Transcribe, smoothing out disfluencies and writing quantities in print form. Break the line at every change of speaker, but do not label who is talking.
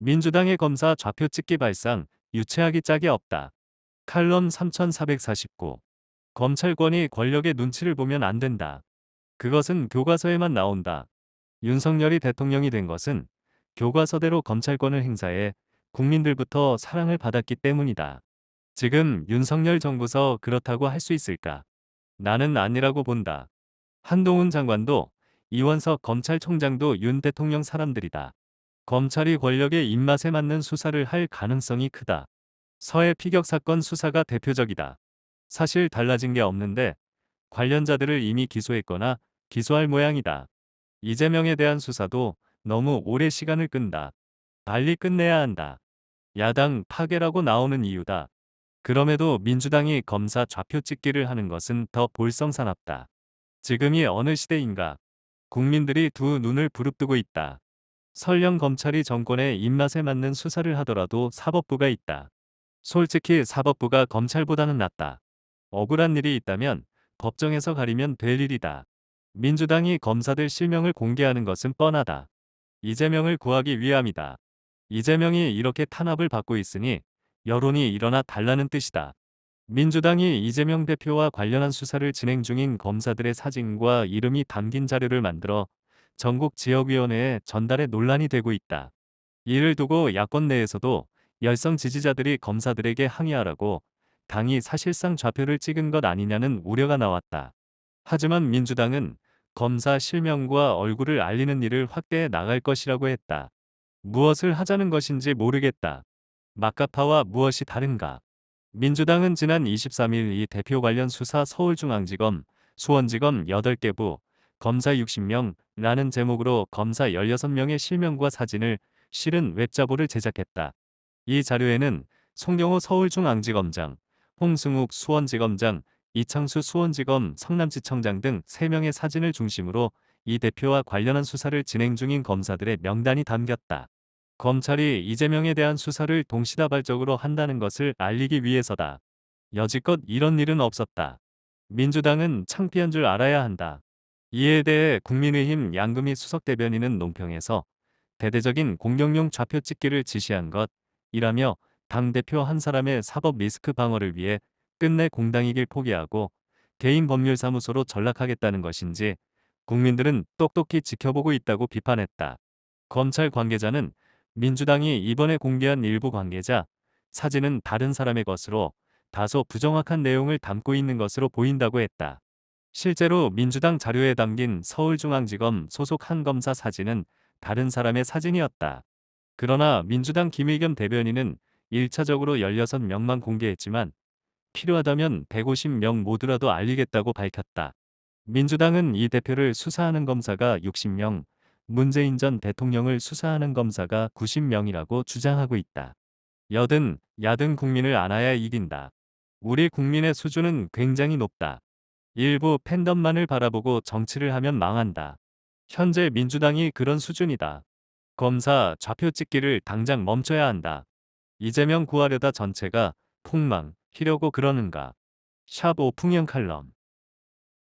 민주당의 검사 좌표 찍기 발상, 유체하기 짝이 없다. 칼럼 3449. 검찰권이 권력의 눈치를 보면 안 된다. 그것은 교과서에만 나온다. 윤석열이 대통령이 된 것은 교과서대로 검찰권을 행사해 국민들부터 사랑을 받았기 때문이다. 지금 윤석열 정부서 그렇다고 할 수 있을까? 나는 아니라고 본다. 한동훈 장관도, 이원석 검찰총장도 윤 대통령 사람들이다. 검찰이 권력의 입맛에 맞는 수사를 할 가능성이 크다. 서해 피격 사건 수사가 대표적이다. 사실 달라진 게 없는데 관련자들을 이미 기소했거나 기소할 모양이다. 이재명에 대한 수사도 너무 오래 시간을 끈다. 빨리 끝내야 한다. 야당 파괴라고 나오는 이유다. 그럼에도 민주당이 검사 좌표 찍기를 하는 것은 더 볼성사납다. 지금이 어느 시대인가? 국민들이 두 눈을 부릅뜨고 있다. 설령 검찰이 정권의 입맛에 맞는 수사를 하더라도 사법부가 있다. 솔직히 사법부가 검찰보다는 낫다. 억울한 일이 있다면 법정에서 가리면 될 일이다. 민주당이 검사들 실명을 공개하는 것은 뻔하다. 이재명을 구하기 위함이다. 이재명이 이렇게 탄압을 받고 있으니 여론이 일어나 달라는 뜻이다. 민주당이 이재명 대표와 관련한 수사를 진행 중인 검사들의 사진과 이름이 담긴 자료를 만들어 전국 지역위원회에 전달해 논란이 되고 있다. 이를 두고 야권 내에서도 열성 지지자들이 검사들에게 항의하라고 당이 사실상 좌표를 찍은 것 아니냐는 우려가 나왔다. 하지만 민주당은 검사 실명과 얼굴을 알리는 일을 확대해 나갈 것이라고 했다. 무엇을 하자는 것인지 모르겠다. 막가파와 무엇이 다른가? 민주당은 지난 23일 이 대표 관련 수사 서울중앙지검, 수원지검 8개 부, 검사 60명라는 제목으로 검사 16명의 실명과 사진을 실은 웹자보를 제작했다. 이 자료에는 송영호 서울중앙지검장, 홍승욱 수원지검장, 이창수 수원지검 성남지청장 등 3명의 사진을 중심으로 이 대표와 관련한 수사를 진행 중인 검사들의 명단이 담겼다. 검찰이 이재명에 대한 수사를 동시다발적으로 한다는 것을 알리기 위해서다. 여지껏 이런 일은 없었다. 민주당은 창피한 줄 알아야 한다. 이에 대해 국민의힘 양금희 수석대변인은 논평에서 대대적인 공격용 좌표 찍기를 지시한 것이라며 당대표 한 사람의 사법 리스크 방어를 위해 끝내 공당이길 포기하고 개인 법률사무소로 전락하겠다는 것인지 국민들은 똑똑히 지켜보고 있다고 비판했다. 검찰 관계자는 민주당이 이번에 공개한 일부 관계자 사진은 다른 사람의 것으로 다소 부정확한 내용을 담고 있는 것으로 보인다고 했다. 실제로 민주당 자료에 담긴 서울중앙지검 소속 한 검사 사진은 다른 사람의 사진이었다. 그러나 민주당 김의겸 대변인은 1차적으로 16명만 공개했지만 필요하다면 150명 모두라도 알리겠다고 밝혔다. 민주당은 이 대표를 수사하는 검사가 60명, 문재인 전 대통령을 수사하는 검사가 90명이라고 주장하고 있다. 여든, 야든 국민을 안아야 이긴다. 우리 국민의 수준은 굉장히 높다. 일부 팬덤만을 바라보고 정치를 하면 망한다. 현재 민주당이 그런 수준이다. 검사 좌표 찍기를 당장 멈춰야 한다. 이재명 구하려다 전체가 폭망, 히려고 그러는가. 샵 오풍영 칼럼